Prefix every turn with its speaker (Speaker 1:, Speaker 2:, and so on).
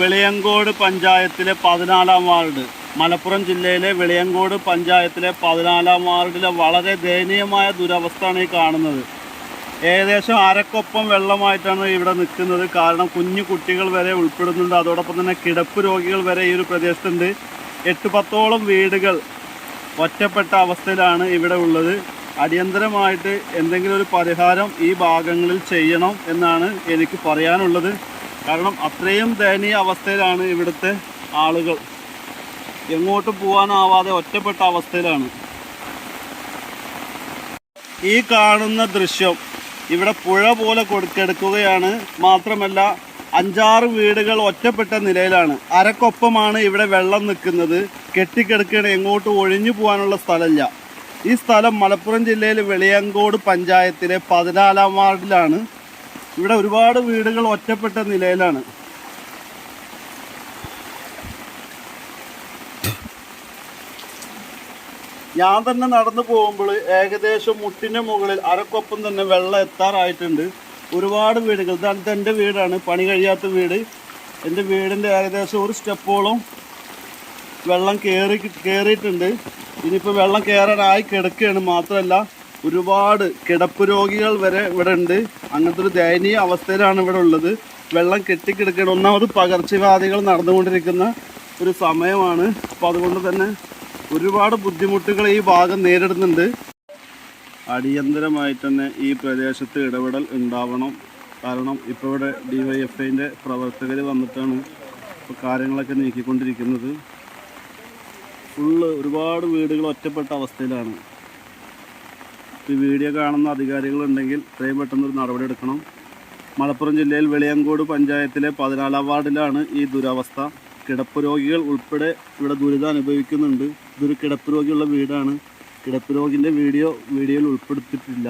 Speaker 1: വെളിയങ്കോട് പഞ്ചായത്തിലെ 14-ാം വാർഡ്, മലപ്പുറം ജില്ലയിലെ വെളിയങ്കോട് പഞ്ചായത്തിലെ 14-ാം വാർഡിലെ വളരെ ദയനീയമായ ദുരവസ്ഥയാണ് ഈ കാണുന്നത്. ഏകദേശം അരക്കൊപ്പം വെള്ളമായിട്ടാണ് ഇവിടെ നിൽക്കുന്നത്. കാരണം കുഞ്ഞു കുട്ടികൾ വരെ ഉൾപ്പെടുന്നുണ്ട്. അതോടൊപ്പം തന്നെ കിടപ്പ് രോഗികൾ വരെ ഈ ഒരു പ്രദേശത്തുണ്ട്. 8-10ഓളം വീടുകൾ ഒറ്റപ്പെട്ട അവസ്ഥയിലാണ് ഇവിടെ ഉള്ളത്. അടിയന്തരമായിട്ട് എന്തെങ്കിലും ഒരു പരിഹാരം ഈ ഭാഗങ്ങളിൽ ചെയ്യണം എന്നാണ് എനിക്ക് പറയാനുള്ളത്. കാരണം അത്രയും ദയനീയ അവസ്ഥയിലാണ് ഇവിടുത്തെ ആളുകൾ. എങ്ങോട്ടും പോകാനാവാതെ ഒറ്റപ്പെട്ട അവസ്ഥയിലാണ്. ഈ കാണുന്ന ദൃശ്യം ഇവിടെ പുഴ പോലെ കിടക്കുകയാണ്. മാത്രമല്ല 5-6 വീടുകൾ ഒറ്റപ്പെട്ട നിലയിലാണ്. അരക്കൊപ്പമാണ് ഇവിടെ വെള്ളം നിൽക്കുന്നത്. കെട്ടിക്കിടക്കുകയാണ്. എങ്ങോട്ടും ഒഴിഞ്ഞു പോകാനുള്ള സ്ഥലമില്ല. ഈ സ്ഥലം മലപ്പുറം ജില്ലയിലെ വെളിയങ്കോട് പഞ്ചായത്തിലെ 14-ാം വാർഡിലാണ്. ഇവിടെ ഒരുപാട് വീടുകൾ ഒറ്റപ്പെട്ട നിലയിലാണ്. ഞാൻ തന്നെ നടന്നു പോകുമ്പോൾ ഏകദേശം മുട്ടിൻ്റെ മുകളിൽ അരക്കൊപ്പം തന്നെ വെള്ളം എത്താറായിട്ടുണ്ട്. ഒരുപാട് വീടുകൾ. ഇതാണ് എൻ്റെ വീടാണ്, പണി കഴിയാത്ത വീട്. എൻ്റെ വീടിൻ്റെ ഏകദേശം ഒരു സ്റ്റെപ്പോളം വെള്ളം കയറിയിട്ടുണ്ട്. ഇനിയിപ്പോൾ വെള്ളം കയറാനായി കിടക്കുകയാണ്. മാത്രമല്ല ഒരുപാട് കിടപ്പ് രോഗികൾ വരെ ഇവിടെ ഉണ്ട്. അങ്ങനത്തെ ഒരു ദയനീയ അവസ്ഥയിലാണ് ഇവിടെ ഉള്ളത്. വെള്ളം കെട്ടിക്കിടക്കുകയാണ്. ഒന്നാമത് പകർച്ചവ്യാധികൾ നടന്നുകൊണ്ടിരിക്കുന്ന ഒരു സമയമാണ്. അപ്പോൾ അതുകൊണ്ട് തന്നെ ഒരുപാട് ബുദ്ധിമുട്ടുകൾ ഈ ഭാഗം നേരിടുന്നുണ്ട്. അടിയന്തരമായിട്ട് തന്നെ ഈ പ്രദേശത്ത് ഇടപെടൽ ഉണ്ടാവണം. കാരണം ഇപ്പോൾ ഇവിടെ DYFIൻ്റെ പ്രവർത്തകർ വന്നിട്ടാണ് ഇപ്പോൾ കാര്യങ്ങളൊക്കെ നീക്കിക്കൊണ്ടിരിക്കുന്നത്. ഒരുപാട് വീടുകൾ ഒറ്റപ്പെട്ട അവസ്ഥയിലാണ്. ഈ വീഡിയോ കാണുന്ന അധികാരികളുണ്ടെങ്കിൽ എത്രയും പെട്ടെന്നൊരു നടപടി എടുക്കണം. മലപ്പുറം ജില്ലയിൽ വെളിയങ്കോട് പഞ്ചായത്തിലെ 14-ാം വാർഡിലാണ് ഈ ദുരവസ്ഥ. കിടപ്പ് രോഗികൾ ഉൾപ്പെടെ ഇവിടെ ദുരിതം അനുഭവിക്കുന്നുണ്ട്. ഇതൊരു കിടപ്പ് രോഗിയുള്ള വീടാണ്. കിടപ്പ് രോഗിൻ്റെ വീഡിയോയിൽ ഉൾപ്പെടുത്തിയിട്ടില്ല.